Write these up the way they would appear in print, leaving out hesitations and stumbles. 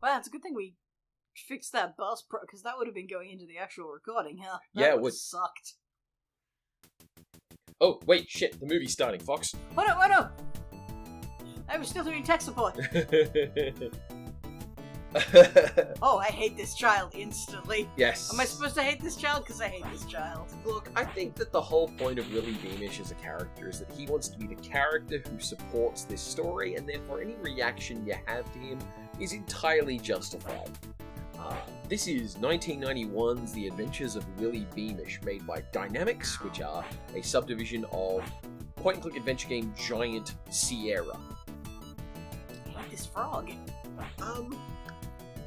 Wow, it's a good thing we fixed that bus, because that would have been going into the actual recording, huh? Yeah, it would would. have sucked. Oh, wait, shit, the movie's starting, Fox. Oh no, oh no! I was still doing tech support. Oh, I hate this child instantly. Yes. Am I supposed to hate this child? Because I hate this child. Look, I think that the whole point of Willie Beamish as a character is that he wants to be the character who supports this story, and therefore any reaction you have to him is entirely justified. This is 1991's The Adventures of Willie Beamish, made by Dynamics, which are a subdivision of point-and-click adventure game giant Sierra. I hate this frog.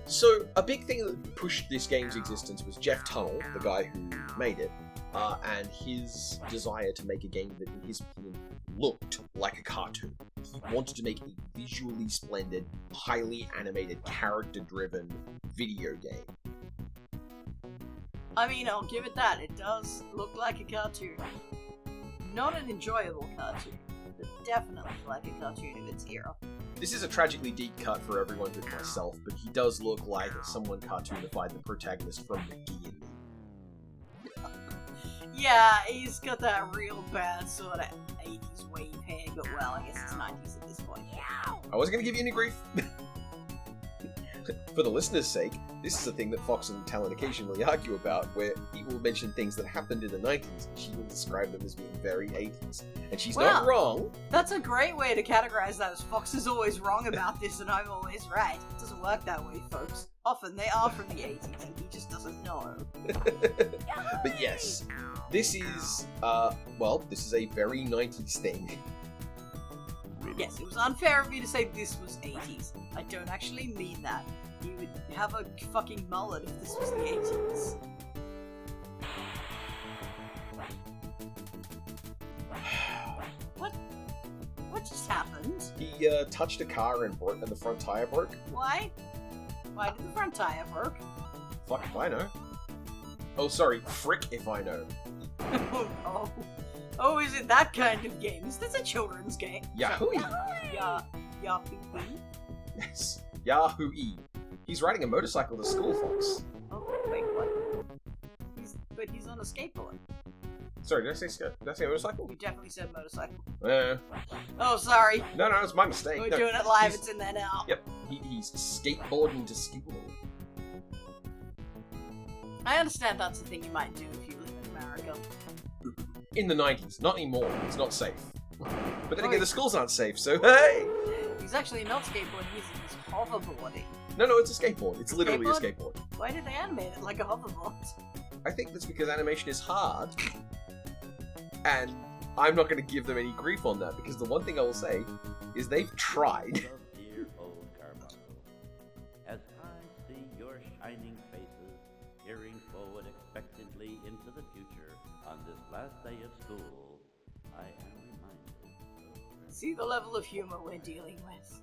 So, a big thing that pushed this game's existence was Jeff Tunnell, the guy who made it, and his desire to make a game that, in his opinion, looked like a cartoon. He wanted to make a visually splendid, highly animated, character-driven video game. I mean, I'll give it that. It does look like a cartoon. Not an enjoyable cartoon, but definitely like a cartoon of its era. This is a tragically deep cut for everyone but myself, but he does look like someone cartoonified the protagonist from McGee and Me. Yeah, he's got that real bad sort of 80s wave hair, but well, I guess it's 90s at this point. I wasn't going to give you any grief. For the listener's sake, this is a thing that Fox and Talen occasionally argue about, where he will mention things that happened in the 90s, and she will describe them as being very 80s. And she's not wrong. That's a great way to categorize that, as Fox is always wrong about this and I'm always right. It doesn't work that way, folks. Often they are from the 80s and he just doesn't know. But yes, this is, this is a very 90s thing. Yes, it was unfair of me to say this was 80s. I don't actually mean that. You would have a fucking mullet if this was the 80s. What just happened? He touched a car and the front tire broke. Why? Why did the front tire broke? Fuck if I know. Oh, sorry, frick if I know. Oh no. Oh, is it that kind of game? Is this a children's game? Yahoo! Yahoo! Yes, Yahoo-y. He's riding a motorcycle to school, Fox. Oh, wait, what? But he's on a skateboard. Sorry, did I say motorcycle? You definitely said motorcycle. Oh, sorry. No, it's my mistake. We're doing it live, it's in there now. Yep, he's skateboarding to school. I understand that's a thing you might do if you live in America. In the 90s, not anymore. It's not safe. But then again, the schools aren't safe, so hey! He's actually not skateboarding, he's hoverboarding. No, it's a skateboard. It's literally a skateboard. Why did they animate it like a hoverboard? I think that's because animation is hard. And I'm not going to give them any grief on that, because the one thing I will say is they've tried. As I see your shining faces, peering forward expectantly into the future on this last day of school, I am reminded. See the level of humor we're dealing with.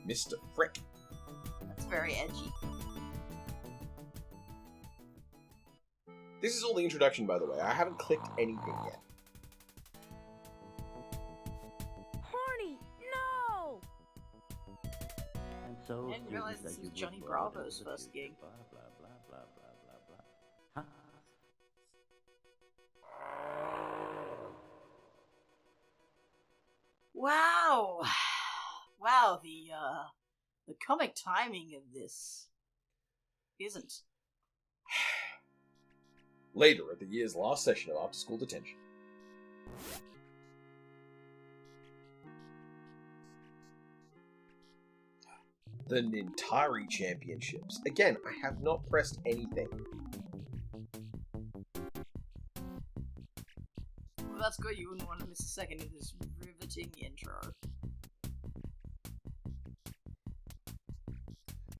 Mr. Frick. That's very edgy. This is all the introduction, by the way. I haven't clicked anything yet. Horny, no! And so I didn't realize this was Johnny Bravo's first gig. Blah, blah, blah, blah, blah, blah, blah. Wow! Wow, the comic timing of this isn't. Later, at the year's last session of after-school detention. The Nintari Championships. Again, I have not pressed anything. Well, that's good, you wouldn't want to miss a second of this riveting intro.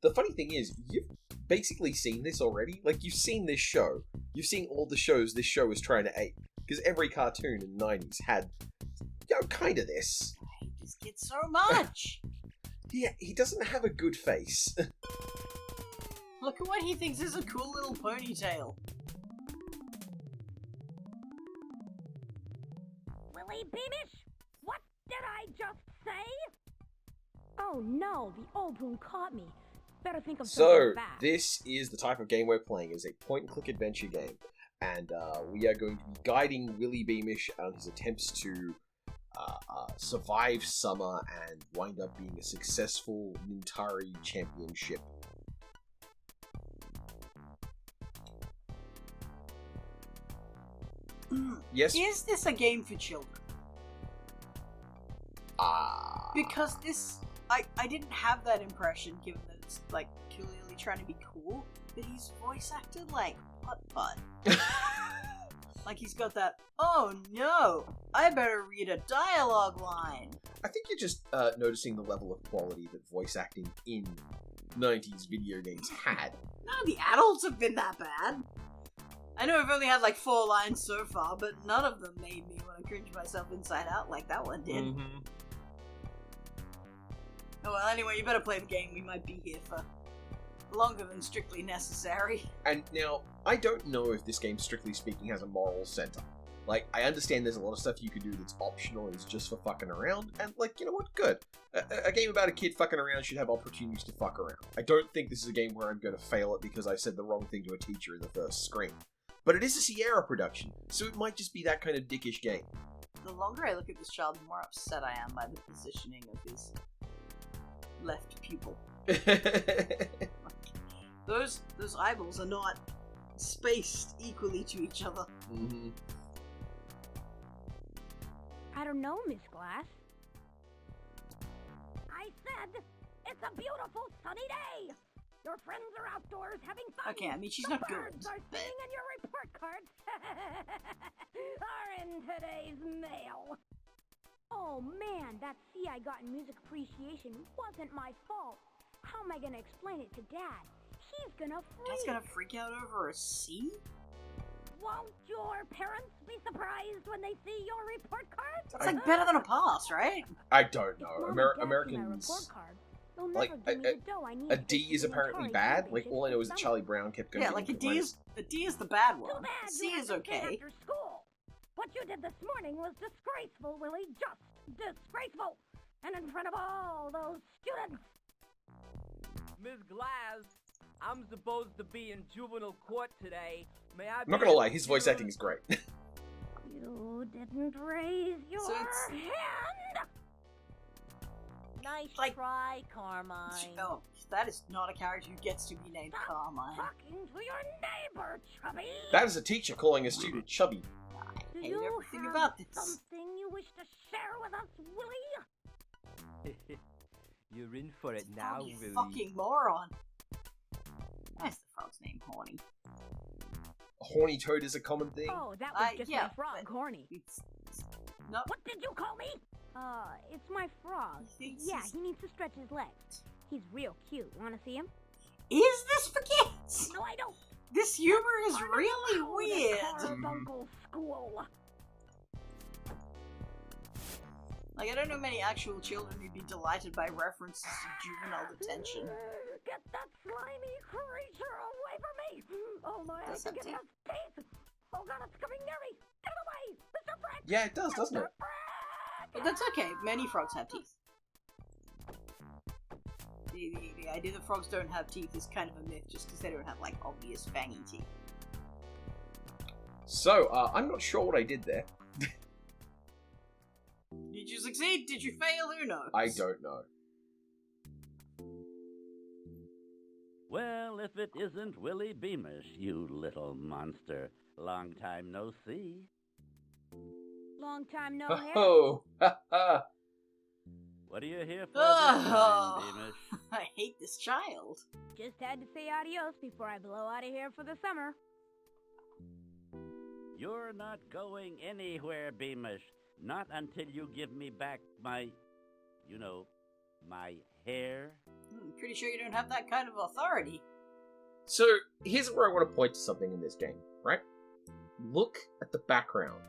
The funny thing is, you've basically seen this already. Like, you've seen this show. You've seen all the shows this show is trying to ape. Because every cartoon in the 90s had, kind of this. I hate this kid so much! Yeah, he doesn't have a good face. Look at what he thinks is a cool little ponytail. Willie Beamish? What did I just say? Oh no, the old wound caught me. Better think of So, something fast. this is the type of game we're playing. It's a point-and-click adventure game. And we are going to be guiding Willie Beamish on his attempts to survive summer and wind up being a successful Nintari championship. Yes? Is this a game for children? Because this... I didn't have that impression, given that it's, like, clearly trying to be cool, but he's voice acted like putt-putt. Like he's got that, oh no, I better read a dialogue line. I think you're just noticing the level of quality that voice acting in 90s video games had. None of the adults have been that bad. I know I've only had like 4 lines so far, but none of them made me want to cringe myself inside out like that one did. Mm-hmm. Oh well, anyway, you better play the game. We might be here for longer than strictly necessary. And now, I don't know if this game, strictly speaking, has a moral center. Like, I understand there's a lot of stuff you can do that's optional and is just for fucking around, and, like, you know what? Good. A game about a kid fucking around should have opportunities to fuck around. I don't think this is a game where I'm going to fail it because I said the wrong thing to a teacher in the first screen. But it is a Sierra production, so it might just be that kind of dickish game. The longer I look at this child, the more upset I am by the positioning of his left pupil. Those eyeballs are not spaced equally to each other. Mm-hmm. I don't know, Miss Glass. I said, it's a beautiful sunny day. Your friends are outdoors having fun. Okay, I mean, she's The not good. birds are singing and your report cards are in today's mail. Oh man, that C I got in music appreciation wasn't my fault. How am I gonna explain it to Dad? He's gonna freak. Dad's gonna freak out over a C? Won't your parents be surprised when they see your report card? That's like better than a pass, right? I don't If know. Mom and Dad see my Americans... report card, they'll like, never give me the dough I need A to D fix is the apparently Atari bad. Like, championship all I know is that this Charlie Brown kept going. Yeah, like a D is the bad one. Too bad C you have is to sit okay. after school. What you did this morning was disgraceful, Willie. Just disgraceful. And in front of all those students. Miss Glass, I'm supposed to be in juvenile court today. May I I'm not gonna lie, his voice acting is great. You didn't raise your So it's- hand. Nice Like- try, Carmine. Oh, that is not a character who gets to be named Carmine. Talking to your neighbor, Chubby. That is a teacher calling a student chubby. Do hate you everything have about this. something you wish to share with us, Willie? You're in for it now, You Willie. fucking moron. What's the frog's name? Horny. A horny toad is a common thing. Oh, that was just yeah, my frog, but- Horny. It's no. What did you call me? It's my frog. He thinks Yeah, he's- he needs to stretch his legs. He's real cute. Wanna see him? Is this for kids? No, I don't. This humor is I'm really proud weird. Carbuncle School. Like, I don't know many actual children who'd be delighted by references to juvenile detention. Get that slimy creature away from me! Oh my, I Does think have it teeth? has teeth! Oh god, it's coming near me! Get it away! Mr. Frick! Yeah, it does, doesn't it? Mr. Frick! But that's okay, many frogs have teeth. The idea that frogs don't have teeth is kind of a myth just because they don't have, like, obvious fangy teeth. So, I'm not sure what I did there. Did you succeed? Did you fail? Who knows? I don't know. Well, if it isn't Willie Beamish, you little monster. Long time no see. Long time no hair. Oh, ha ha. What are you here for Oh. this time, Beamish? I hate this child. Just had to say adios before I blow out of here for the summer. You're not going anywhere, Beamish. Not until you give me back my, my hair. Pretty sure you don't have that kind of authority. So, here's where I want to point to something in this game, right? Look at the background.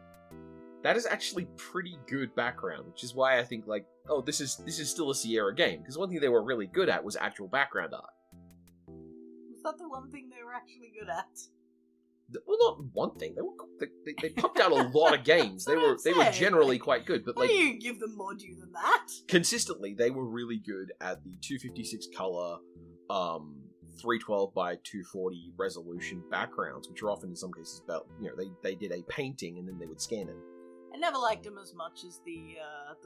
That is actually pretty good background, which is why I think, like, oh, this is still a Sierra game. Because one thing they were really good at was actual background art. Was that the one thing they were actually good at? Well, not one thing. They pumped out a lot of games. They were generally quite good, but Why like do you give them more due than that? consistently, they were really good at the 256 color, 312 by 240 resolution backgrounds, which are often in some cases about they did a painting and then they would scan it. I never liked them as much as the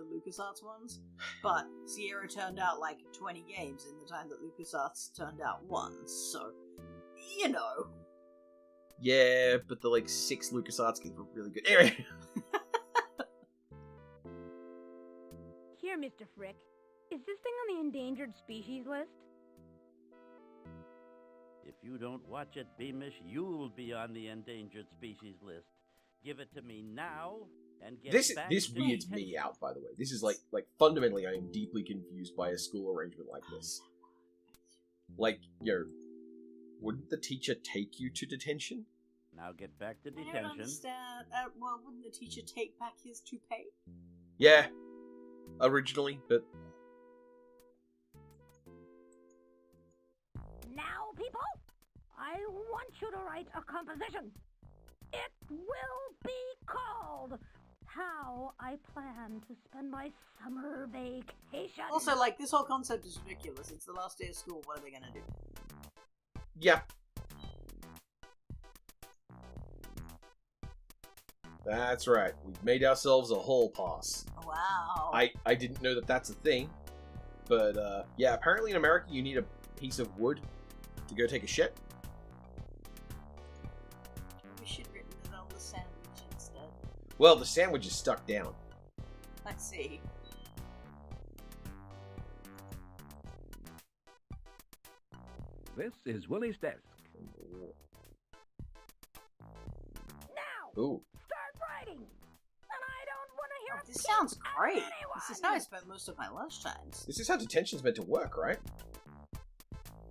LucasArts ones, but Sierra turned out like 20 games in the time that LucasArts turned out one, so you know. Yeah, but the like 6 LucasArts games were really good. Anyway. Here, Mr. Frick. Is this thing on the endangered species list? If you don't watch it, Beamish, you'll be on the endangered species list. Give it to me now and get back This to weirds detention. me out, by the way. This is like fundamentally, I am deeply confused by a school arrangement like this. Like, wouldn't the teacher take you to detention? Now get back to I don't detention. understand. Well, wouldn't the teacher take back his toupee? Yeah, originally, but Now, people, I want you to write a composition. It will be called How I Plan to Spend My Summer Vacation. Also, like, this whole concept is ridiculous. It's the last day of school. What are they gonna do? yeah. That's right. We've made ourselves a hall pass. Wow. I didn't know that that's a thing, but yeah, apparently in America you need a piece of wood to go take a shit. We should have written it on the sandwich instead. Well, the sandwich is stuck down. I see. This is Willie's desk. Now, Ooh. start writing. And I don't want to hear a This peep sounds out of great. anyone. This is how I spent most of my lunchtimes. This is how detention's meant to work, right?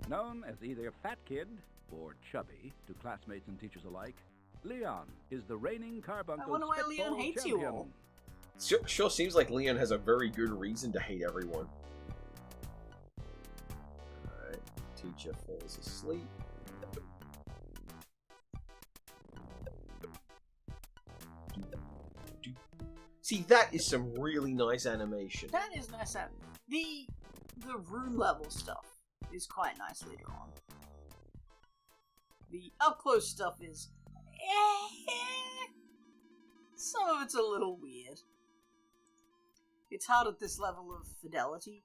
Known as either Fat Kid or Chubby to classmates and teachers alike, Leon is the reigning Carbuncle wonder why Leon Spitball hates you champion. all. Sure seems like Leon has a very good reason to hate everyone. Alright, teacher falls asleep. See, that is some really nice animation. That is nice. The room level stuff is quite nice later on. The up close stuff is some of it's a little weird. It's hard at this level of fidelity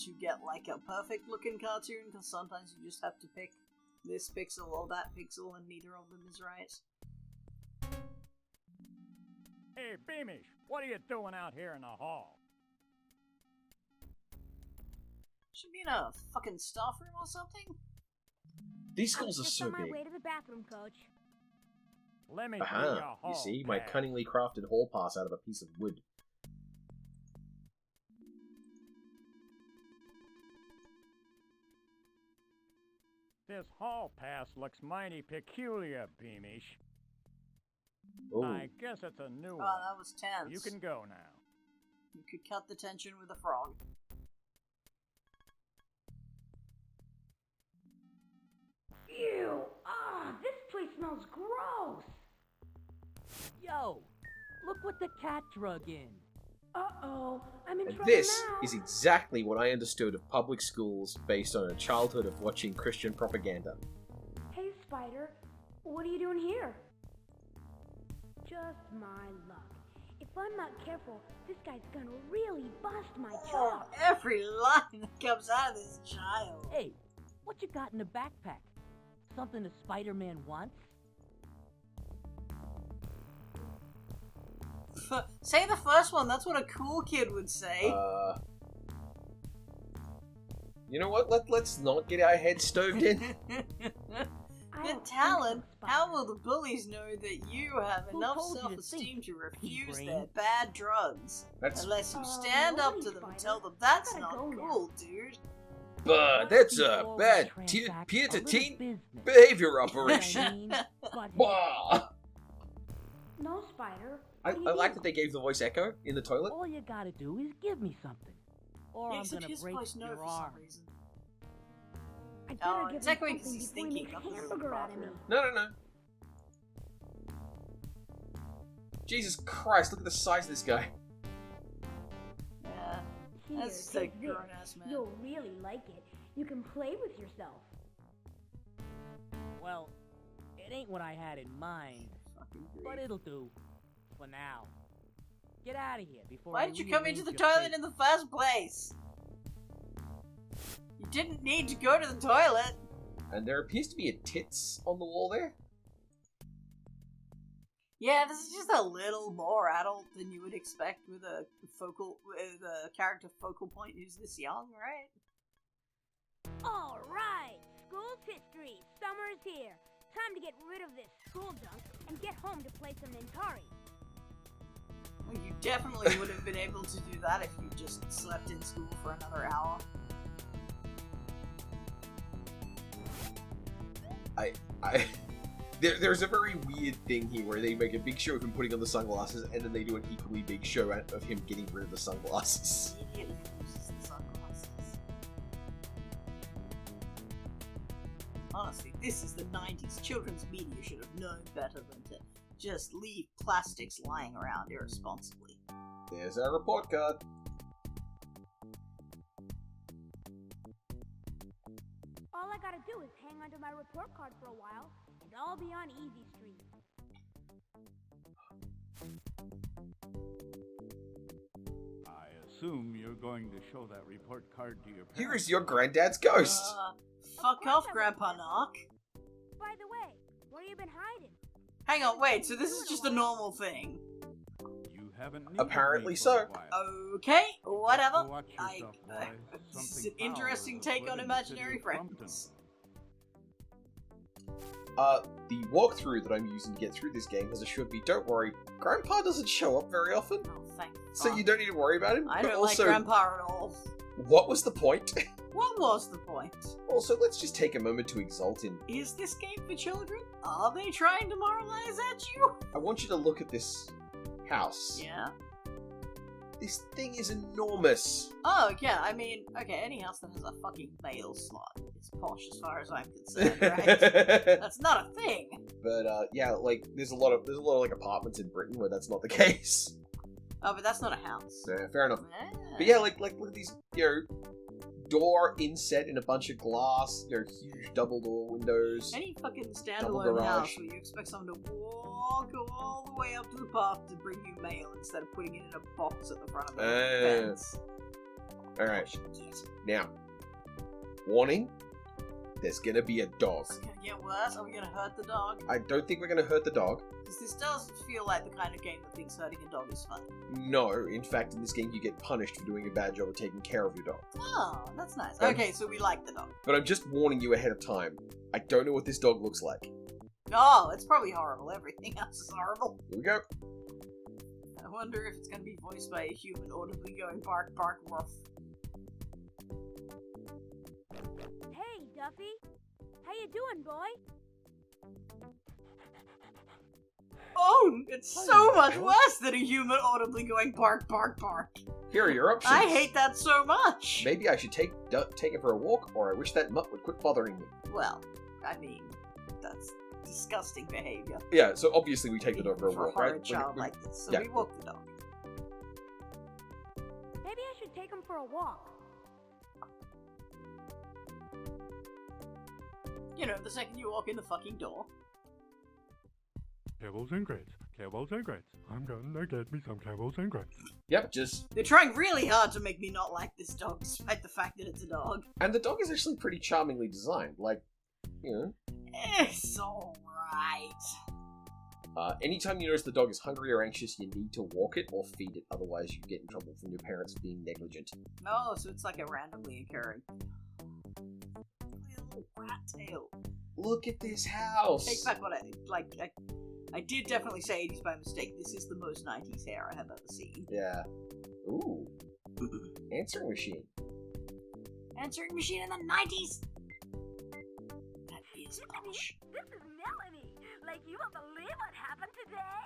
to get like a perfect looking cartoon, because sometimes you just have to pick this pixel or that pixel and neither of them is right. Hey, Beamish, what are you doing out here in the hall? Should be in a fucking staff room or something? These schools are Just so on my big. way to the bathroom, Coach. Let me see your Aha, hall you see, my pass. cunningly crafted hall pass out of a piece of wood. This hall pass looks mighty peculiar, Beamish. Ooh. I guess it's a new Oh, one. that was tense. You can go now. You could cut the tension with a frog. Ew! Ah, this place smells gross! Yo, look what the cat drug in. Uh-oh, I'm in And trouble this now. is exactly what I understood of public schools based on a childhood of watching Christian propaganda. Hey, Spider, what are you doing here? Just my luck. If I'm not careful, this guy's gonna really bust my Oh, chops. every line that comes out of this child. Hey, what you got in the backpack? Something a Spider-Man wants? Say the first one, that's what a cool kid would say. You know what? Let's not get our heads stoved in. I Good don't think talent. so, How Spider. will the bullies know that you have Who enough told you to self-esteem think, to refuse pea-brain? their bad drugs? That's Unless you stand up nobody, to them and Spider. tell them that's I not gotta go now. cool, dude. but that's People a always bad transact peer a to little teen business. behavior You know what operation. I mean? But Wah! no, Spider. I What do you like mean? that they gave the voice echo in the toilet. All you gotta do is give me something. Or Yeah, I'm except gonna his break voice no your for arm. some reason. I'd better Oh, give it's him echoing 'cause something he's before he thinking makes of this hamburger out of me. No. Jesus Christ, look at the size of this guy. Yeah. Here, That's a take this. grown-ass man. You'll really like it. You can play with yourself. Well, it ain't what I had in mind, Fucking but great. it'll do. For now. Get out of here before Why I did you come into rearrange the your toilet fate. in the first place? You didn't need to go to the toilet. And there appears to be a tits on the wall there. Yeah, this is just a little more adult than you would expect with a character focal point who's this young, right? All right, school's history. Summer's here. Time to get rid of this school junk and get home to play some Nintari. Well, you definitely would have been able to do that if you just slept in school for another hour. There's a very weird thing here where they make a big show of him putting on the sunglasses, and then they do an equally big show out of him getting rid of the sunglasses. Immediately loses the sunglasses. Honestly, this is the 90s. Children's media should have known better than to just leave plastics lying around irresponsibly. There's our report card. All I gotta do is hang onto my report card for a while, and I'll be on Easy Street. I assume you're going to show that report card to your parents. Here is your granddad's ghost. Fuck off, Grandpa Knock. By the way, where you been hiding? Hang on, wait, so this is just a normal thing. You haven't needed Apparently me for so. a while. Okay, whatever. Watch yourself, boy. This is Something an interesting foul take is on afoot in the imaginary city of Plumpton. friends. The walkthrough that I'm using to get through this game has assured me, don't worry, Grandpa doesn't show up very often, Oh, thank so fuck. you don't need to worry about him. I But don't also, like Grandpa at all. what was the point? What was the point? Also, let's just take a moment to exult in. Is this game for children? Are they trying to moralize at you? I want you to look at this house. Yeah. This thing is enormous. Oh, yeah, I mean, okay, any house that has a fucking mail slot is posh as far as I'm concerned, right? That's not a thing. But yeah, like there's a lot of like apartments in Britain where that's not the case. Oh, but that's not a house. Yeah, fair enough. Ah. But yeah, like look at these, door inset in a bunch of glass, huge double door windows. Any fucking Double standalone garage. house where you expect someone to walk all the way up to the park to bring you mail instead of putting it in a box at the front of the fence. Alright, now, warning, there's gonna be a dog. Is it gonna get worse? Are we gonna hurt the dog? I don't think we're gonna hurt the dog. Because this does feel like the kind of game that thinks hurting a dog is fun. No, in fact, in this game you get punished for doing a bad job of taking care of your dog. Oh, that's nice. Um, Okay, so we like the dog. But I'm just warning you ahead of time. I don't know what this dog looks like. Oh, it's probably horrible. Everything else is horrible. Here we go. I wonder if it's gonna be voiced by a human audibly going bark, bark, woof. Hey, Duffy. How you doing, boy? Oh, it's so much worse than a human audibly going bark, bark, bark. Here are your options. I hate that so much. Maybe I should take it for a walk, or I wish that mutt would quit bothering me. Well, I mean, that's disgusting behavior. Yeah, so obviously we take the dog for a For a walk, horrid right? child like this, so yeah. we walk the dog. Maybe I should take him for a walk. You know, the second you walk in the fucking door. Kibbles and grits. Kibbles and grits. I'm gonna get me some kibbles and grits. Yep, just... They're trying really hard to make me not like this dog, despite the fact that it's a dog. And the dog is actually pretty charmingly designed. Like, It's alright. anytime you notice the dog is hungry or anxious, you need to walk it or feed it, otherwise you get in trouble from your parents for being negligent. No, so it's like a randomly occurring. Little rat tail. Look at this house! Take back what I did definitely say 80s by mistake. This is the most 90s hair I have ever seen. Yeah. Ooh. Answering machine. Answering machine in the 90s? That is posh. This is Melanie. Like, you won't believe what happened today?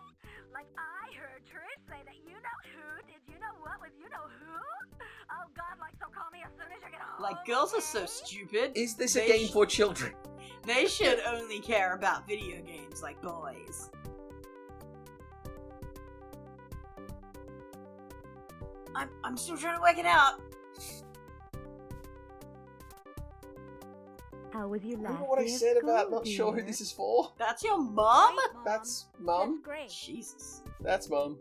Like, I heard Trish say that you know who did you know what with you know who? Oh God, like they'll call me as soon as you get home. Like, girls are so stupid. Is this They a game sh- for children? They should only care about video games like boys. I'm still trying to work it out. How was your last Remember what I day of said about school, not sure who dear? this is for? That's your mom? Great, Mom. That's That's Mum. great. Jesus. That's Mum.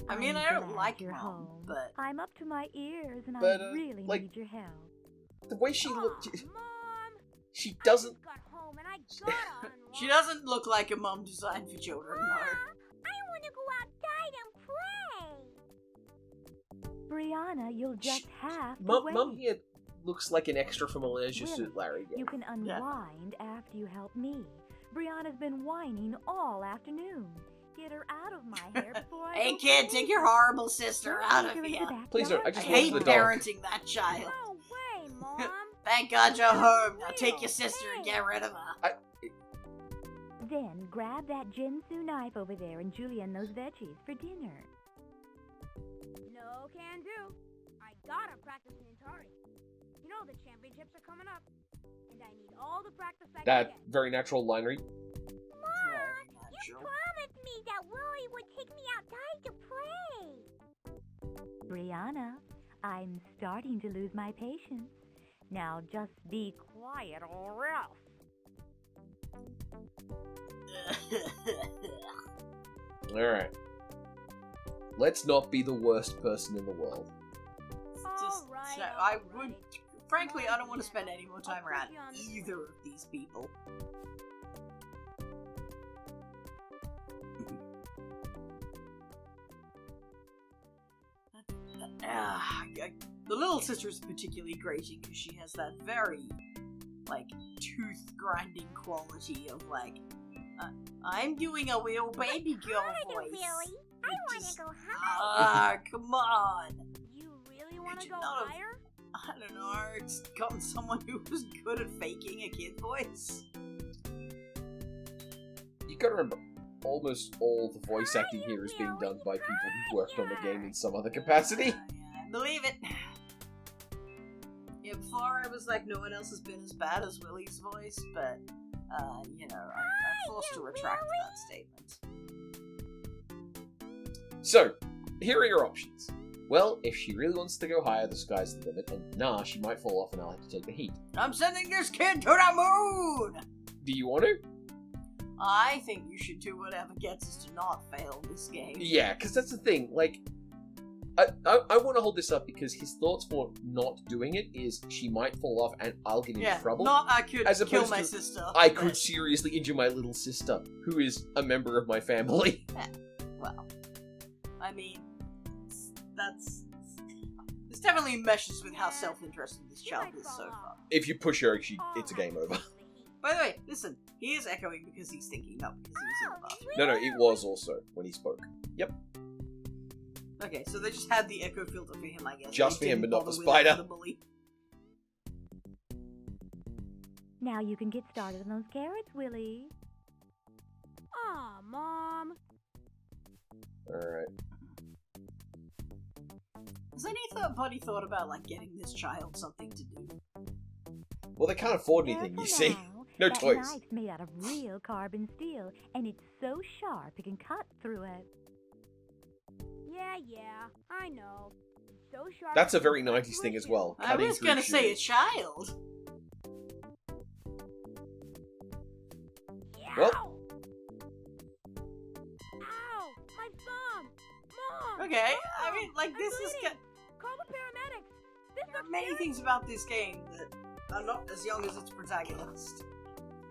I mean, I'm I don't glad like you're Mom, home. but I'm up to my ears, and But, I really like- need your help. The way she looked, Mom, she I doesn't. just got home and I gotta unlock. she doesn't look like a mom designed for children, no. I want to go outside and play. Brianna, you'll just have to Mum, wait. Mum here looks like an extra from a Leisure Willie, Suit Larry You game. can unwind after you help me. Brianna's been whining all afternoon. Get her out of my hair before I Hey go kid, take your horrible sister Don't out take of her into here. the Please don't, I backyard I just for want hate the now. dog. parenting that child. No way, Mom. Thank God you're home. Now take Real your sister and thing. get rid of her. Then grab that Jinsu knife over there and julienne those veggies for dinner. No can do. I gotta practice Nintari. You know the championships are coming up, and I need all the practice I can That get. very natural line read. Very natural. Promised me that Willie would take me outside to play. Brianna, I'm starting to lose my patience. Now just be quiet or else. Alright. Let's not be the worst person in the world. Just, Alright, so I would, alright. frankly, I don't want to spend any more time I'll around put you on the either of these people. The little sister is particularly grating because she has that very, like, tooth grinding quality of, like, I'm doing a real baby girl voice. I want Just- to go higher. Ah, come on. You really want Could to you go not have- higher? I don't know, it's gotten someone who was good at faking a kid voice. You gotta remember, almost all the voice acting here is being done by people who worked on the game in some other capacity. Yeah, I believe it. Yeah, before I was like, no one else has been as bad as Willie's voice, but, you know, I'm forced to retract that statement. So, here are your options. Well, if she really wants to go higher, the sky's the limit, and nah, she might fall off and I'll have to take the heat. I'm sending this kid to the moon! Do you want to? I think you should do whatever gets us to not fail this game. Yeah, because that's the thing, like, I want to hold this up because his thoughts for not doing it is she might fall off and I'll get in trouble. Not I could As kill opposed my to, sister. I but- could seriously injure my little sister, who is a member of my family. Well, I mean, this definitely meshes with how self-interested this child is so far. If you push her, it's a game over. By the way, listen, he is echoing because he's thinking, not because he was in the bathroom. No, it was also when he spoke. Yep. Okay, so they just had the echo filter for him, I guess. Just They for him, didn't but not bother the with it spider. for the bully. Now you can get started on those carrots, Willie. Aw, Mom. Alright. Has anybody thought about, like, getting this child something to do? Well, they can't afford anything, Careful you see. now. No that choice. knife's made out of real carbon steel, and it's so sharp it can cut through it. Yeah, I know. It's so sharp. That's a it very can cut 90s through thing a as well. I Cutting was through gonna say a shoes. child. Yeah. Well- Ow! My thumb! Mom! Okay, I Mom! mean, like, I'm this is... bleeding. Call the paramedics! This There are looks many serious. things about this game that are not as young as its protagonist.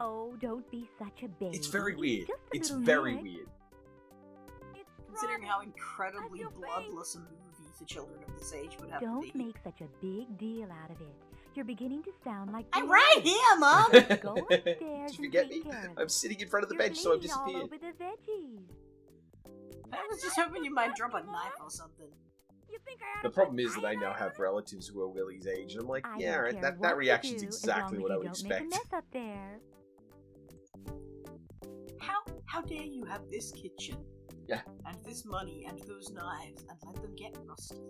Oh, don't be such a baby. It's very weird. Just a It's little very nick. weird. It's Considering throbbing. how incredibly I feel pain. bloodless a movie for children of this age would have to Don't be. make such a big deal out of it. You're beginning to sound like I'm Brianna. right here, Mom! Go upstairs Did you and forget take me? care of I'm it. sitting in front of the You're bench, so I've bleeding all disappeared. over the veggies. I was just hoping you might drop a knife or something. You think I ought The to problem put is that I iron now on have it? relatives who are Willie's age, and I'm like, I yeah, don't right, care that what you reaction's do, exactly as what I long would as you don't expect. make a mess up there. How dare you have this kitchen Yeah. And this money and those knives and let them get rusty.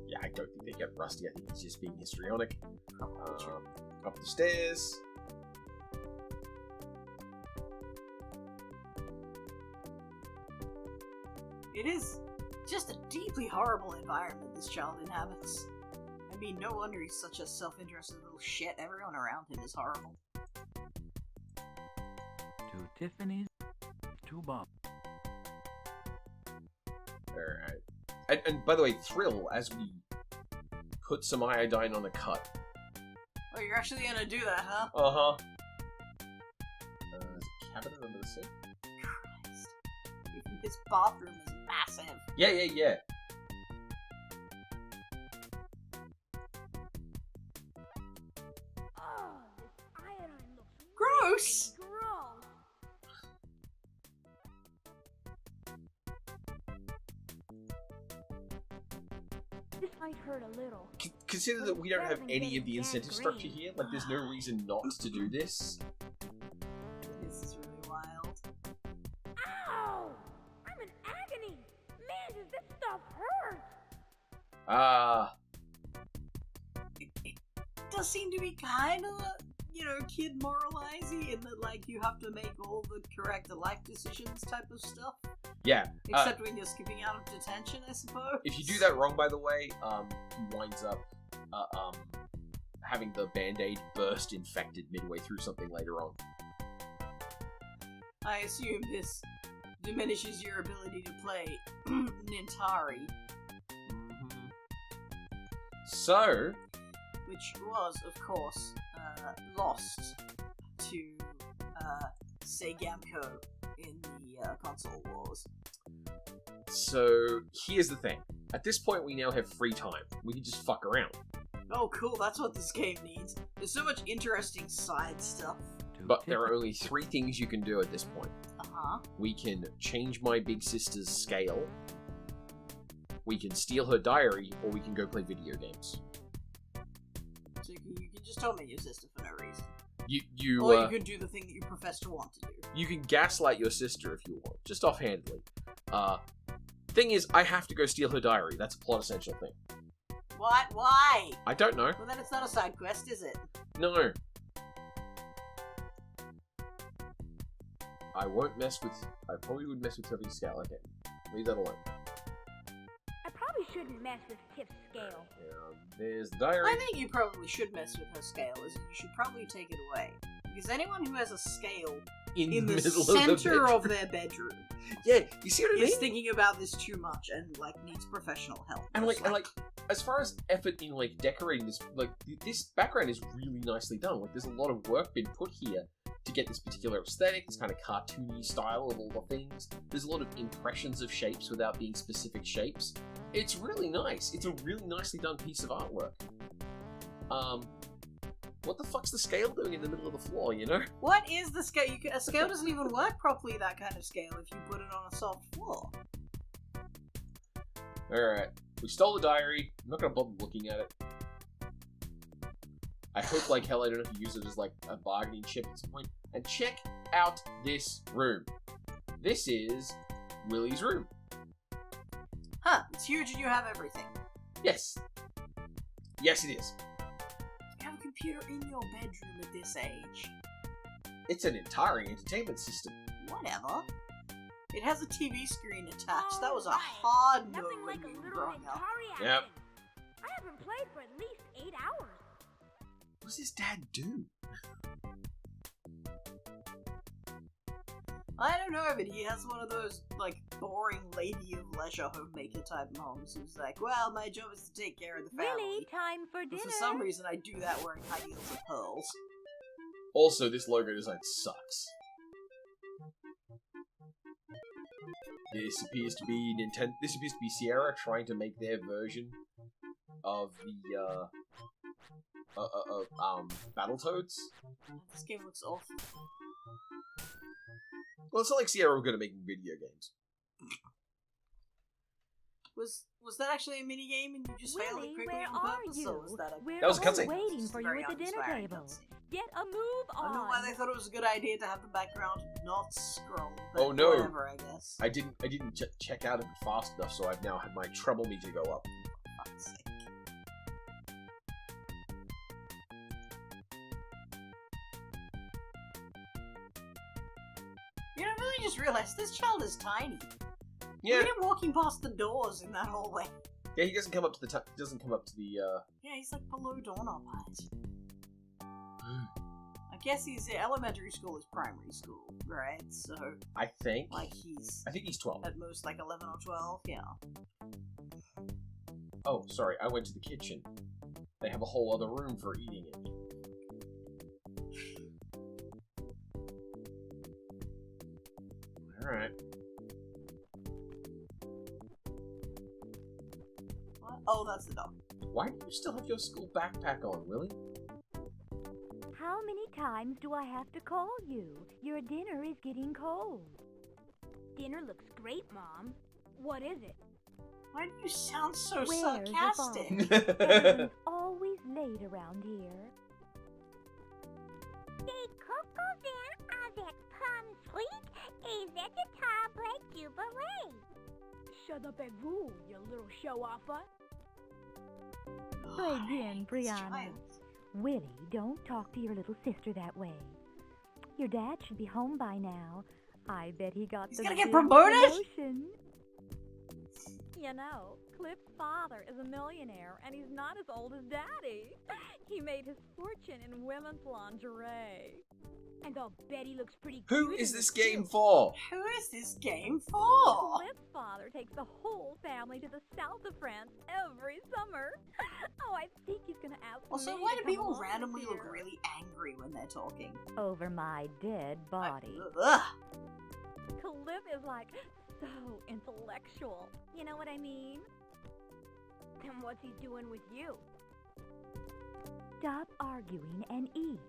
Yeah, I don't think they get rusty. I think he's just being histrionic. True. Up the stairs. It is just a deeply horrible environment this child inhabits. I mean, no wonder he's such a self-interested little shit. Everyone around him is horrible. To Tiffany's, to Bob. Alright. And by the way, Thrill, as we put some iodine on a cut. Oh, you're actually gonna do that, huh? Uh-huh. There's a cabinet under the sink? Christ. Even his bathroom is massive. Yeah. Oh, this iodine looks Gross! really gross. This might hurt a little. Consider that we don't have any of the incentive structure here. Like, there's no reason not to do this. This is really wild. Ow! I'm in agony. Man, does this stuff hurt? It does seem to be kind of, kid moralizing in that, like, you have to make all the correct life decisions type of stuff. Yeah. Except when you're skipping out of detention, I suppose. If you do that wrong, by the way, he winds up having the Band-Aid burst infected midway through something later on. I assume this diminishes your ability to play Nintari. So... Which was, of course, lost to Segamco in the console wars. So, here's the thing. At this point, we now have free time. We can just fuck around. Oh, cool, that's what this game needs. There's so much interesting side stuff. But there are only 3 things you can do at this point. Uh-huh. We can change my big sister's scale, we can steal her diary, or we can go play video games. So you can just tell me your sister for no reason. Or you can do the thing that you profess to want to do. You can gaslight your sister if you want, just offhandedly. Thing is, I have to go steal her diary. That's a plot essential thing. What? Why? I don't know. Well, then it's not a side quest, is it? No. I probably would mess with Tiffany's scale. Okay. Leave that alone. I probably shouldn't mess with Tiff's scale. There's the diary. I think you probably should mess with her scale, as you should probably take it away. Because anyone who has a scale in the middle center of of their bedroom yeah, you see what I mean? is thinking about this too much and, like, needs professional help. And as far as effort in, like, decorating this, like, this background is really nicely done. Like, there's a lot of work been put here to get this particular aesthetic, this kind of cartoony style of all the things. There's a lot of impressions of shapes without being specific shapes. It's really nice. It's a really nicely done piece of artwork. What the fuck's the scale doing in the middle of the floor, you know? What is the scale? A scale doesn't even work properly, that kind of scale, if you put it on a soft floor. Alright. We stole the diary. I'm not gonna bother looking at it. I hope like hell I don't have to use it as like a bargaining chip at some point. And check out this room. This is Willie's room. Huh, it's huge and you have everything. Yes. Yes, it is. You have a computer in your bedroom at this age. It's an entire entertainment system. Whatever. It has a TV screen attached. That was a hard no Nothing when like a you were little growing up. Atari action. Yep. I haven't played for at least 8 hours. What does his dad do? I don't know, but he has one of those, like, boring lady of leisure homemaker type moms who's like, well, my job is to take care of the family. Really? Time for But dinner? for some reason, I do that wearing high heels and pearls. Also, this logo design sucks. This appears to be This appears to be Sierra trying to make their version of the Battletoads. This game looks awful. Well, it's not like Sierra were good at making video games. Was that actually a mini game and you just failed it Willie, quickly where on are purpose, you? or was that a... We're That was a all cutscene. waiting It's for a you very at the dinner uninspiring table. cutscene. Get a move I don't know on. why they thought it was a good idea to have the background not scroll. But Oh, no. Whatever, I guess. I didn't check out of it fast enough, so I've now had my treble meter go up. For fuck's sake. You know, I really just realized this child is tiny. Yeah, Look at him walking past the doors in that hallway. yeah. He doesn't come up to the he doesn't come up to the. Yeah, he's like below doorknob height. I guess his elementary school is primary school, right? So, I think. like, he's I think he's 12. at most like 11 or 12, yeah. Oh, sorry. I went to the kitchen. They have a whole other room for eating it. All right. What? Oh, that's the dog. Why do you still have your school backpack on, Willie? How many times do I have to call you? Your dinner is getting cold. Dinner looks great, Mom. What is it? Why do you sound so Where's your sarcastic? Everyone's always late around here. The cocoa there avec pomme sweet is at the table jubilee. Shut up at vous, you little show-offer. Très bien, This Brianna. child. Willie, don't talk to your little sister that way. Your dad should be home by now. I bet he got He's the gonna get big promoted? promotion. You know, Cliff's father is a millionaire, and he's not as old as Daddy. He made his fortune in women's lingerie. And I'll bet he looks pretty Who good is in this it, game too. for? Who is this game for? Cliff's father takes the whole family to the south of France every summer. Oh, I think he's gonna ask Also, me why to do come people along randomly this look year. really angry when they're talking? Over my dead body. Ugh. Cliff is like so intellectual. You know what I mean? Then what's he doing with you? Stop arguing and eat.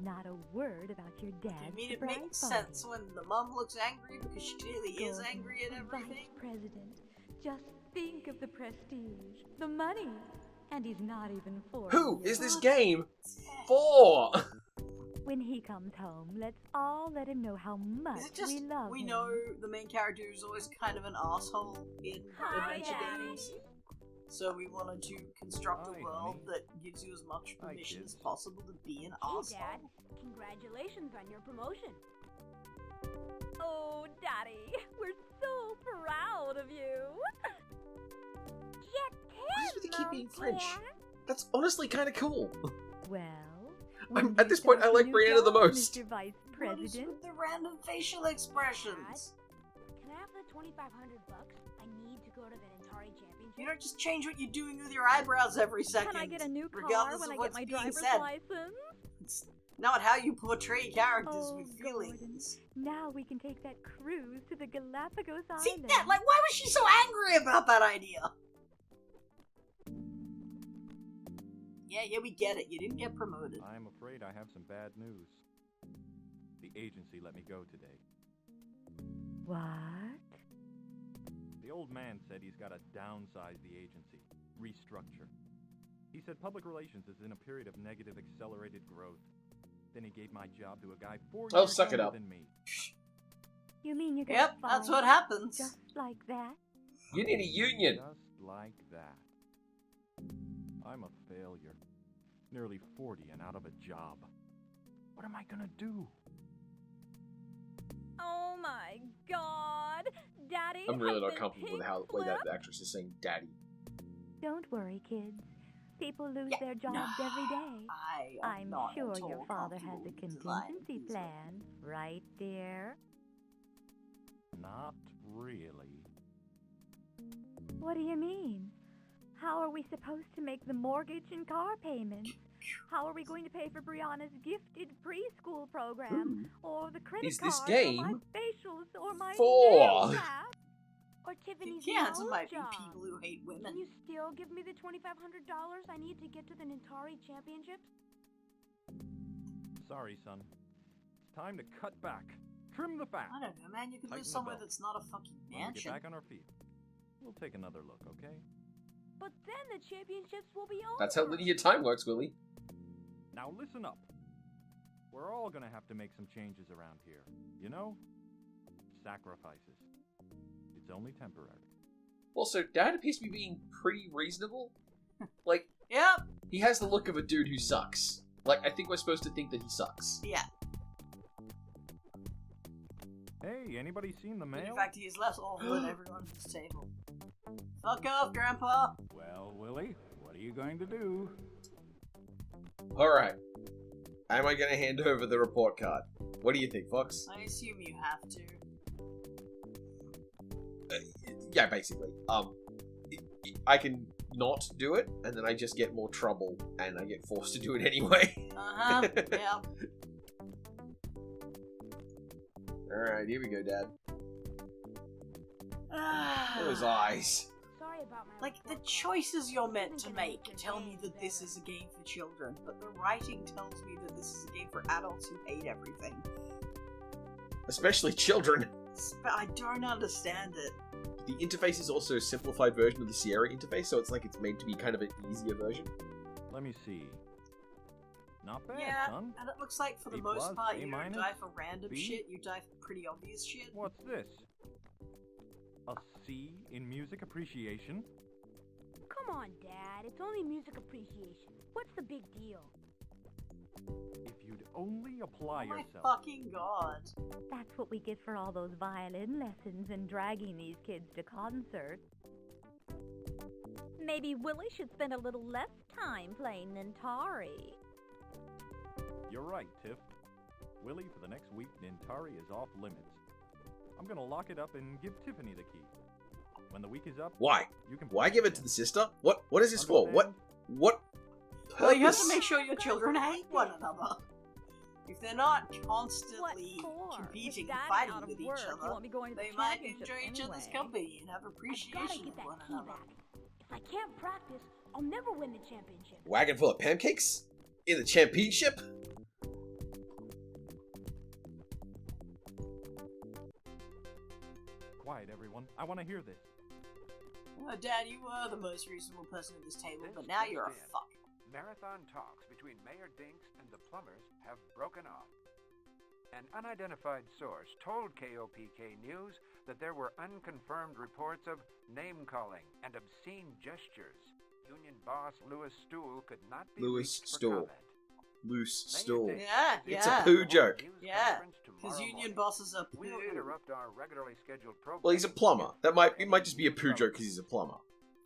Not a word about your I dad's mean, it surprise makes party. sense when the mum looks angry because she clearly is Gordon, angry at the everything. Vice president. Just think of the prestige, the money, and he's not even 40 Who yet. is this game for? When he comes home, let's all let him know how much Is it just we love we him. know the main character is always kind of an asshole in Hi, adventure Daddy. games? So we wanted to construct a Hi, world honey. that gives you as much Hi, permission as kids. possible to be an Hey, asshole. Dad. Congratulations on your promotion. Oh, Daddy, we're so proud of you. Why does it keep being French? That's honestly kind of cool. Well, I'm- when at you this point, start I like new Brianna the job, most. Mr. Vice What is President. with the random facial expressions? Can I have the $2,500? I need to go to the Atari Championship. You don't just change what you're doing with your eyebrows every second. Can I get a new car regardless when of I get what's my being driver's said. license? It's not how you portray characters Oh, with Gordon. feelings. Now we can take that cruise to the Galapagos See Islands. that? Like, why was she so angry about that idea? Yeah, we get it. You didn't get promoted. I'm afraid I have some bad news. The agency let me go today. What? The old man said he's got to downsize the agency, restructure. He said public relations is in a period of negative accelerated growth. Then he gave my job to a guy 4 Oh, years suck it younger up. than me. You mean you're gonna Yep, that's what happens. Just like that? You need a union. Just like that. I'm a failure. Nearly 40 and out of a job. What am I gonna do? Oh my God, Daddy! I'm really has not been comfortable with pink how the way that flipped. actress is saying "daddy." Don't worry, kids. People lose Yeah, their jobs no, every day. I'm not sure at your all father has a comfortable with designing contingency these plan, right, dear? Not really. What do you mean? How are we supposed to make the mortgage and car payments? How are we going to pay for Brianna's gifted preschool program? Or the credit Is this card, or my game facials, or my for- nail wrap? Or Tiffany's Yeah, it old might be job. people who hate Can women. you still give me the $2,500 I need to get to the Atari Championships? Sorry, son. It's time to cut back. Trim the fat. I don't know, man. You could Tighten live the somewhere belt. that's not a fucking When we get mansion. back on our feet. We'll take another look, okay? But then the championships will be over. That's how linear time works, Willie. Now listen up. We're all gonna have to make some changes around here. You know? Sacrifices. It's only temporary. Also, Dad appears to be being pretty reasonable. Like, Yep. he has the look of a dude who sucks. Like, I think we're supposed to think that he sucks. Yeah. Hey, anybody seen the mail? In fact, he is less awful than everyone at this table. Fuck off, Grandpa. Well, Willie, what are you going to do? Alright. Am I gonna hand over the report card? What do you think, Fox? I assume you have to. Yeah, basically. I can not do it, and then I just get more trouble, and I get forced to do it anyway. Uh-huh, yeah. Alright, here we go, Dad. Those eyes. Sorry about my Like, the choices you're meant to make tell me that this is a game for children, but the writing tells me that this is a game for adults who hate everything. Especially children. But I don't understand it. The interface is also a simplified version of the Sierra interface, so it's like it's made to be kind of an easier version. Let me see. Not bad, Yeah, son. and it looks like for the A most plus, part A you don't minus, die for random B? shit, you die for pretty obvious shit. What's this? A C in music appreciation? Come on, Dad. It's only music appreciation. What's the big deal? If you'd only apply Oh my yourself. fucking god. That's what we get for all those violin lessons and dragging these kids to concerts. Maybe Willie should spend a little less time playing Nintari. You're right, Tiff. Willie, for the next week, Nintari is off limits. I'm gonna lock it up and give Tiffany the key. When the week is up, Why? you can Why give it to the sister? What is this for? What purpose? Well, you have to make sure your children hate one another. If they're not constantly What for? competing With and Dad fighting out of with work, each you other, won't be going to the they might championships enjoy each other's anyway. company and have I gotta appreciation get of that one key another. back. If I can't practice, I'll never win the championship. Wagon full of pancakes? In the championship? Quiet, everyone. I want to hear this. Oh, Dad, you were the most reasonable person at this table, but now you're a fuck. Marathon talks between Mayor Dinks and the plumbers have broken off. An unidentified source told KOPK News that there were unconfirmed reports of name-calling and obscene gestures. Union boss Louis Stool could not be reached for comment. Loose stool. Yeah, It's yeah. a poo joke. Yeah, because union bosses are We'll poo. interrupt our regularly scheduled program. Well, he's a plumber. It might just be a poo joke because he's a plumber.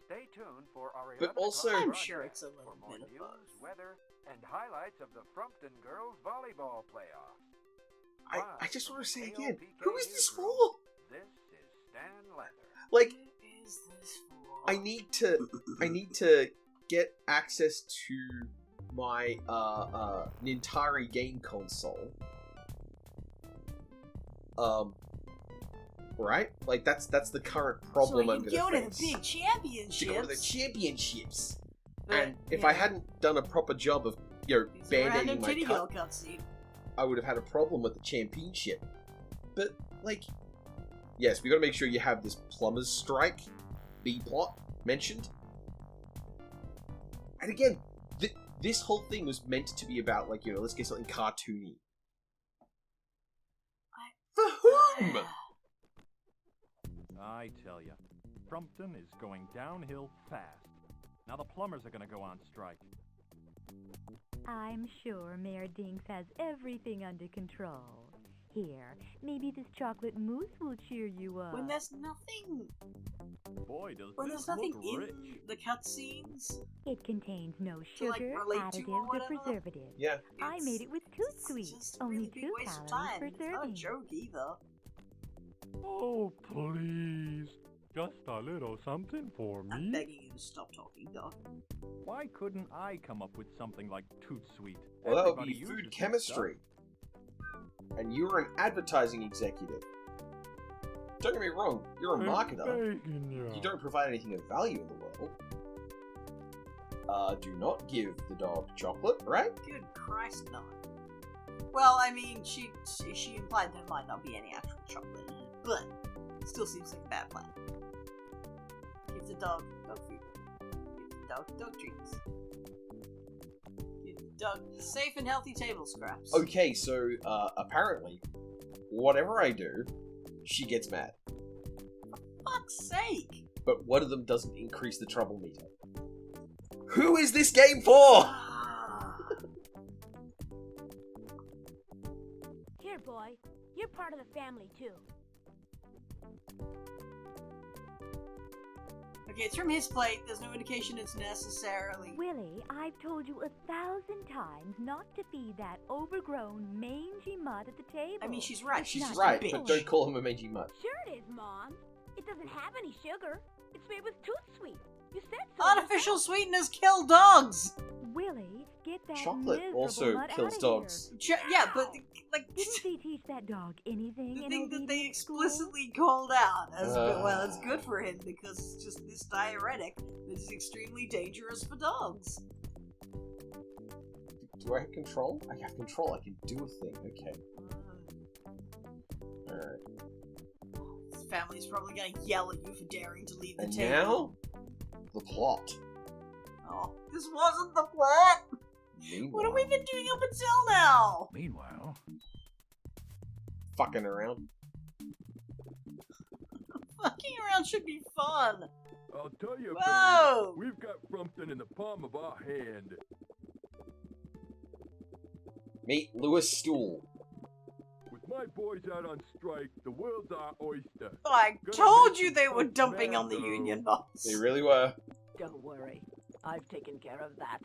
Stay tuned for our But 11 also- o'clock I'm broadcast sure it's a for little more bit of news, both. weather, and highlights of the Frumpton girls volleyball playoffs. I just want to say Live again, from the who is KOPK this newsroom, for? This is Stan Leather. Like, What is this for? I need to get access to my Nintari game console. Right? Like that's the current problem so I'm you gonna go to the face. big championships. To go to the championships. But, And if yeah, I hadn't done a proper job of, it's a random band-aiding my titty girl cut, cutscene. I would have had a problem with the championship. But, like, yes, we gotta make sure you have this plumber's strike B-plot mentioned. And again, this whole thing was meant to be about, like, let's get something cartoony. For whom? I tell ya, Frumpton is going downhill fast. Now the plumbers are gonna go on strike. I'm sure Mayor Dinks has everything under control. Here, maybe this chocolate mousse will cheer you up. When there's nothing, Boy, does when this there's nothing look in rich. the cutscenes. It contains no To, like, sugar, relate to or additives, or whatever? preservatives. Yeah. I made it with It's Sweet, just a only really big 2 waste of calories time. per It's not a serving. joke either. Oh, please. Just a little something for I'm me. begging you to stop talking, Doc. Why couldn't I come up with something like Toot Sweet? Well, that would Everybody be uses food this chemistry. And you're an advertising executive. Don't get me wrong, you're a I'm marketer. begging ya. You don't provide anything of value in the world. Do not give the dog chocolate, right? Good Christ, no. Well, I mean, she implied there might not be any actual chocolate in it, but it still seems like a bad plan. dog food. Give the dog treats. Give the dog safe and healthy table scraps. Okay, so apparently, whatever I do, she gets mad. For fuck's sake! But one of them doesn't increase the trouble meter. Who is this game for? Here, boy. You're part of the family, too. Okay, it's from his plate. There's no indication it's necessarily... Willie, I've told you 1,000 times not to feed that overgrown, mangy mutt at the table. I mean, she's right. She's just right, a bitch. but don't call him a mangy mutt. Sure it is, Mom. It doesn't have any sugar. It's made with tooth sweet. You said so. Artificial sweeteners kill dogs! Willie, get that Chocolate miserable also mutt kills outta dogs. Yeah, but, like... Didn't they teach that dog anything The in thing that they obedience school? explicitly called out as well, it's good for him because it's just this diuretic that is extremely dangerous for dogs. Do I have control? I have control. I can do a thing. Okay. Alright. His family's probably gonna yell at you for daring to leave the And table. now, the plot. Oh, this wasn't the plot! Meanwhile, What have we been doing up until now? Meanwhile, fucking around. Fucking around should be fun. I'll tell you, Whoa! baby, we've got something in the palm of our hand. Meet Lewis Stool. With my boys out on strike, the world's our oyster. I Gonna told make you they were some dumping on the mango. union boss. They really were. Don't worry. I've taken care of that.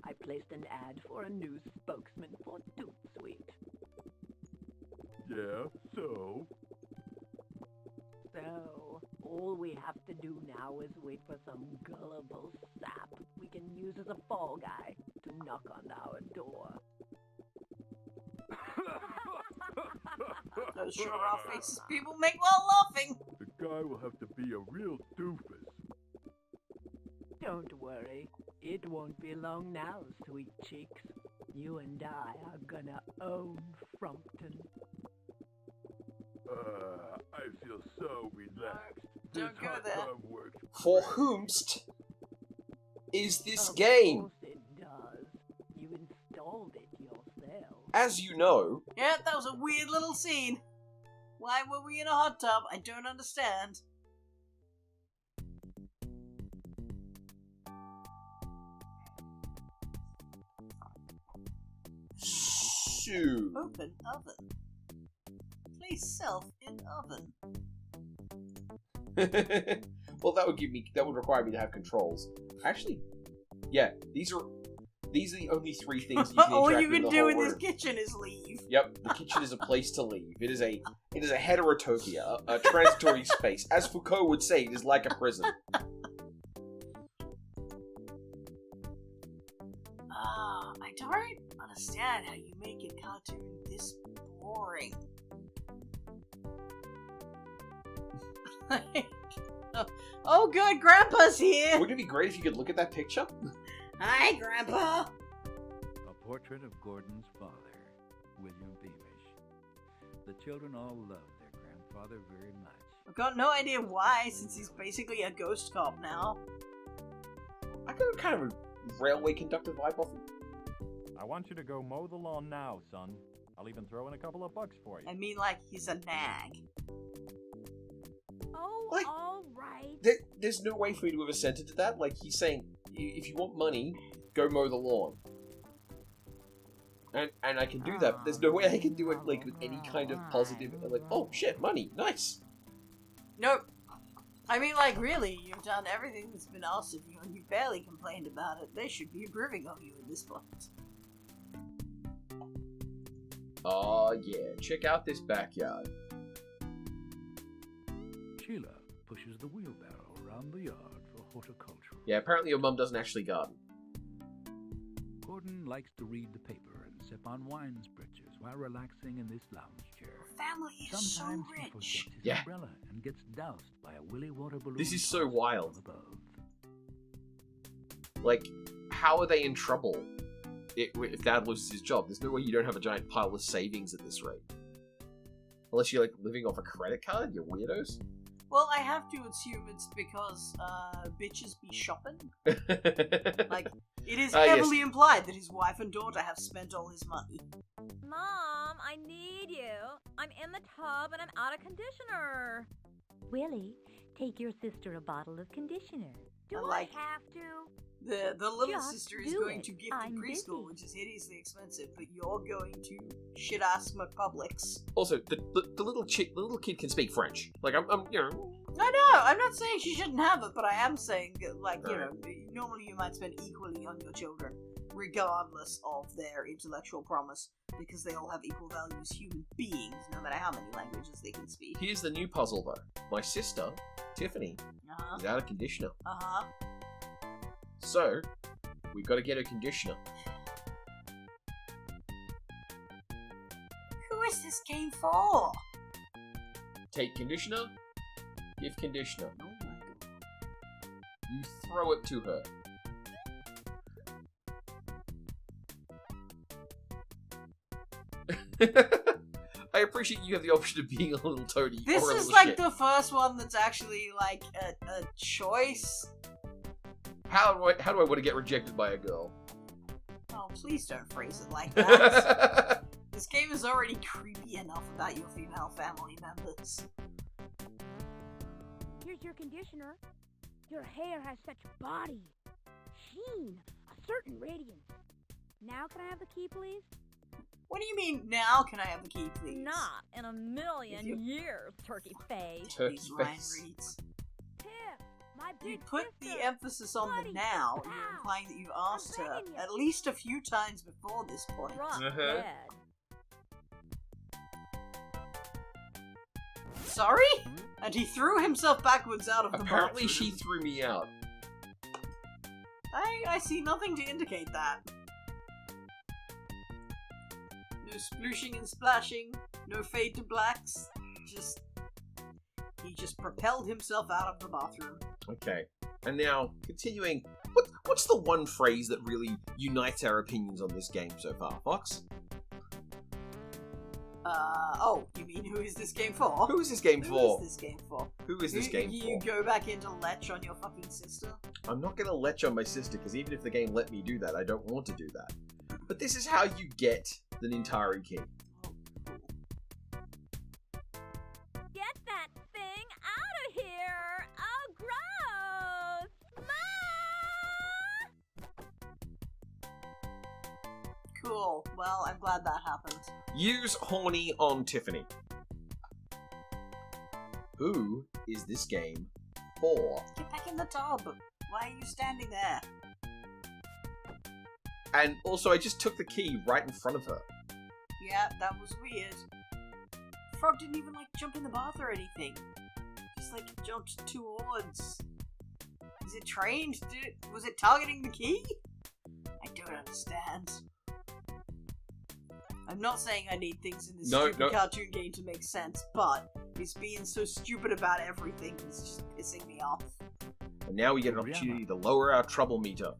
I placed an ad for a new spokesman for Tooth Sweet. Yeah, so? So, all we have to do now is wait for some gullible sap we can use as a fall guy to knock on our door. Those sure-off faces people make while laughing. The guy will have to be a real doofus. Don't worry. It won't be long now, sweet cheeks. You and I are gonna own Frumpton. I feel so relaxed. Don't This go hot there. tub works For whomst is this Of game? course it does. You installed it yourself. As you know, Yeah, that was a weird little scene. Why were we in a hot tub? I don't understand. Shoo. Open oven. Place self in oven. Well, that would require me to have controls. Actually, yeah, these are the only three things you can All interact you with can the do whole in this room. kitchen is leave. Yep, the kitchen is a place to leave. It is a heterotopia, a transitory space. As Foucault would say, it is like a prison. I don't understand how you make a cartoon this boring. Oh good, Grandpa's here! Wouldn't it be great if you could look at that picture? Hi, Grandpa! A portrait of Gordon's father, William Beamish. The children all loved their grandfather very much. I've got no idea why, since he's basically a ghost cop now. I got kind of a railway conductor vibe off him. I want you to go mow the lawn now, son. I'll even throw in a couple of bucks for you. I mean, like, he's a nag. Oh, Like- all right. There's no way for me to have assented to that. Like, he's saying, if you want money, go mow the lawn. And I can do that, but there's no way I can do it, like, with any kind of positive, like, oh, shit, money, nice. Nope. I mean, like, really, you've done everything that's been asked of you, and you barely complained about it. They should be approving of you at this point. Oh, yeah, check out this backyard. Sheila pushes the wheelbarrow around the yard for horticulture. Yeah, apparently your mum doesn't actually garden. Gordon likes to read the paper and sip on wine spritzers while relaxing in this lounge chair. Family is Sometimes so he rich. forgets his Yeah. umbrella and gets doused by a willy water balloon. This is so tossed wild. from above. Like, how are they in trouble if Dad loses his job? There's no way you don't have a giant pile of savings at this rate. Unless you're, like, living off a credit card, you weirdos. Well, I have to assume it's because bitches be shopping. Like, it is heavily implied that his wife and daughter have spent all his money. Mom, I need you. I'm in the tub and I'm out of conditioner. Willie, take your sister a bottle of conditioner. Do I have to? The little Just sister is do going it. to gift I'm in preschool, busy. which is hideously expensive, but you're going to shit-ass McPublics. Also, the little kid can speak French. Like, I'm you know... I know, I'm not saying she shouldn't have it, but I am saying, like, you know, normally you might spend equally on your children, regardless of their intellectual promise, because they all have equal value as human beings, no matter how many languages they can speak. Here's the new puzzle, though. My sister, Tiffany, is out of conditioner. Uh-huh. So, we've got to get her conditioner. Who is this game for? Take conditioner, give conditioner. Oh my god. You throw it to her. I appreciate you have the option of being a little toady. This or a is little like shit. the first one that's actually, like, a choice. How do I want to get rejected by a girl? Oh, please don't phrase it like that. This game is already creepy enough about your female family members. Here's your conditioner. Your hair has such body, sheen, a certain radiance. Now can I have the key, please? What do you mean, now can I have the key, please? Not in a million years, turkey face. These Ryan reads. Tiff, my big You put sister. the emphasis on the now, you're implying that you've asked her at least a few times before this point. Dead. Sorry? And he threw himself backwards out of the Apparently bathroom. she threw me out. I see nothing to indicate that. No splooshing and splashing, no fade to blacks, he just propelled himself out of the bathroom. Okay. And now, continuing, what's the one phrase that really unites our opinions on this game so far, Fox? Oh, you mean who is this game for? Who is this game for? Who is this game for? Who is this game You for? go back into Lech on your fucking sister? I'm not going to lech on my sister, because even if the game let me do that, I don't want to do that. But this is how you get the Nintari key. Get that thing out of here! Oh, gross! Cool. Well, I'm glad that happened. Use horny on Tiffany. Who is this game for? Get back in the tub. Why are you standing there? And also, I just took the key right in front of her. Yeah, that was weird. Frog didn't even, like, jump in the bath or anything. Just, like, jumped towards... Is it trained? Was it targeting the key? I don't understand. I'm not saying I need things in this stupid cartoon game to make sense, but it's being so stupid about everything is just pissing me off. And now we get an opportunity to lower our trouble meter.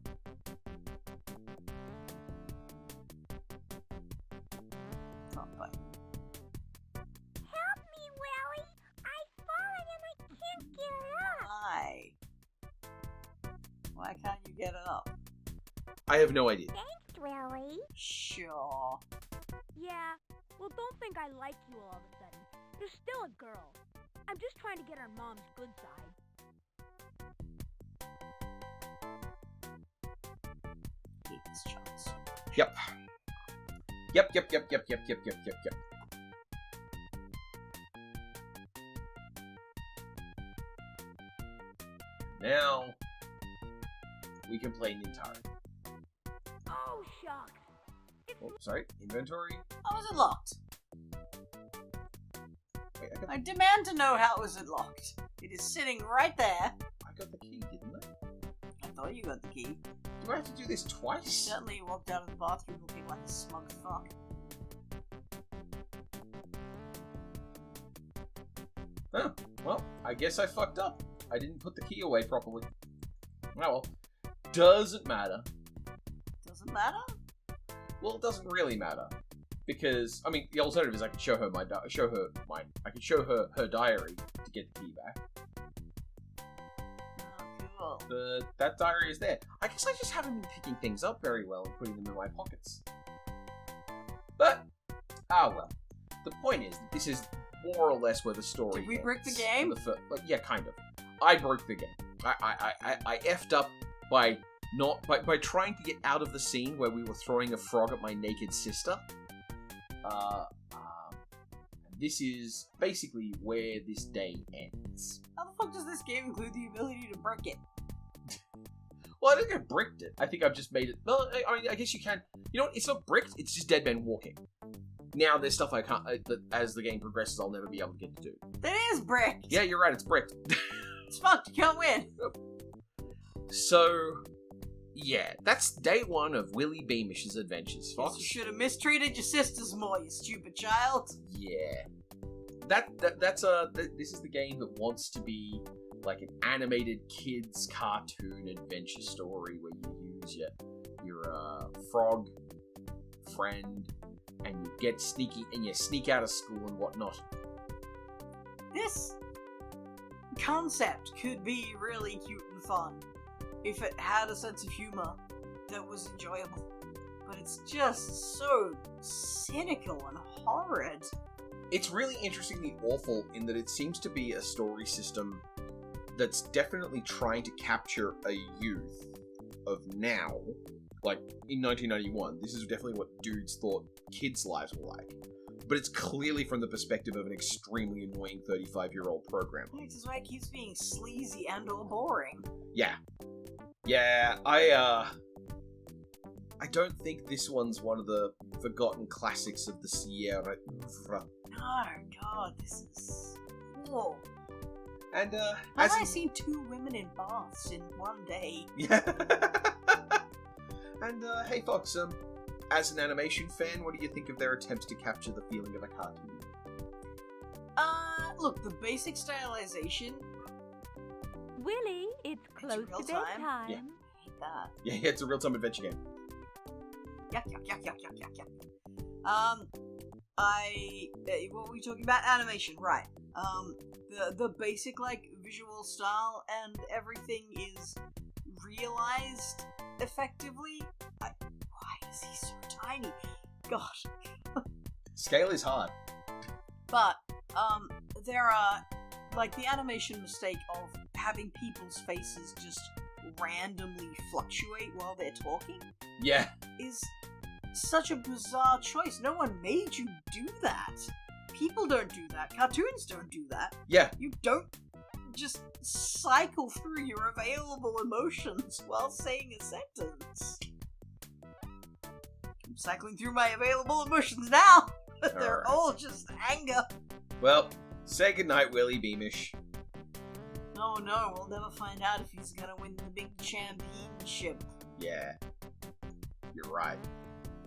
Help me, Willie! I've fallen and I can't get up! Why can't you get up? I have no idea. Thanks, Willie. Sure. Yeah, well, don't think I like you all of a sudden. You're still a girl. I'm just trying to get our mom's good side. Hate this child so much. Yep. Yep. Now, we can play Nintari. Oh, shucks. Oh, sorry. Inventory. How was it locked? Wait, I demand to know how was it locked. It is sitting right there. I got the key, didn't I? I thought you got the key. Do I have to do this twice? Certainly you walked out of the bathroom looking like a smug fuck. Huh. Well, I guess I fucked up. I didn't put the key away properly. Oh well. Doesn't matter. Doesn't matter? Well, it doesn't really matter. Because, I mean, the alternative is I could show her her diary to get the key back. Cool. But that diary is there. I guess I just haven't been picking things up very well and putting them in my pockets. But, well. The point is, that this is more or less where the story Did we ends. break the game? Yeah, kind of. I broke the game. I effed up by trying to get out of the scene where we were throwing a frog at my naked sister. This is basically where this day ends. How the fuck does this game include the ability to break it? Well, I don't think I bricked it. I think I've just made it... Well, I mean, I guess you can... You know what? It's not bricked. It's just dead men walking. Now, there's stuff I can't... that as the game progresses, I'll never be able to get to do. That is bricked! Yeah, you're right. It's bricked. It's fucked. You can't win. So... Yeah, that's day one of Willie Beamish's adventures, Fox. You should have mistreated your sisters more, you stupid child. Yeah. This is the game that wants to be like an animated kids cartoon adventure story where you use your frog friend and you get sneaky and you sneak out of school and whatnot. This concept could be really cute and fun if it had a sense of humor that was enjoyable. But it's just so cynical and horrid. It's really interestingly awful in that it seems to be a story system that's definitely trying to capture a youth of now. Like, in 1991, this is definitely what dudes thought kids' lives were like. But it's clearly from the perspective of an extremely annoying 35-year-old programmer. Which is why it keeps being sleazy and or boring. Yeah. Yeah, I don't think this one's one of the forgotten classics of the Sierra Oeuvre. Oh god, this is cool. And, Have I seen 2 women in baths in one day? Yeah. And, hey Fox, as an animation fan, what do you think of their attempts to capture the feeling of a cartoon? Look, the basic stylization... Willie, it's close to bedtime. Yeah. I hate that. Yeah, it's a real-time adventure game. Yuck. What were we talking about? Animation, right. The basic, like, visual style and everything is realized effectively. Why is he so tiny? Gosh. Scale is hard. But, there are, like, the animation mistake of having people's faces just randomly fluctuate while they're talking. Yeah. Is such a bizarre choice. No one made you do that. People don't do that. Cartoons don't do that. Yeah. You don't just cycle through your available emotions while saying a sentence. I'm cycling through my available emotions now. They're all just anger. Well, say goodnight, Willie Beamish. Oh no, we'll never find out if he's gonna win the big championship. Yeah. You're right.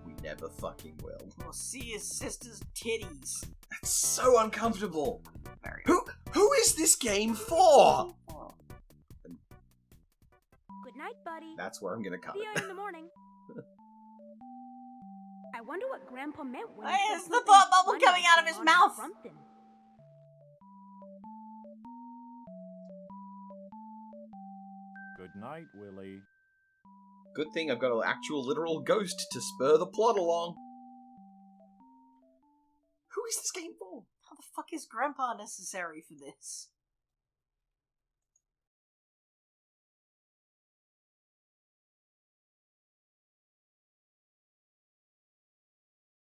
We never fucking will. We'll see his sister's titties. That's so uncomfortable. Who is this game for? Good night, buddy. That's where I'm gonna cut See it. you in the morning. I wonder what Grandpa meant when he Why said is the something thought bubble funny coming out of was his going on in mouth? Crumpton. Good night, Willie. Good thing I've got an actual literal ghost to spur the plot along. Who is this game for? How the fuck is Grandpa necessary for this?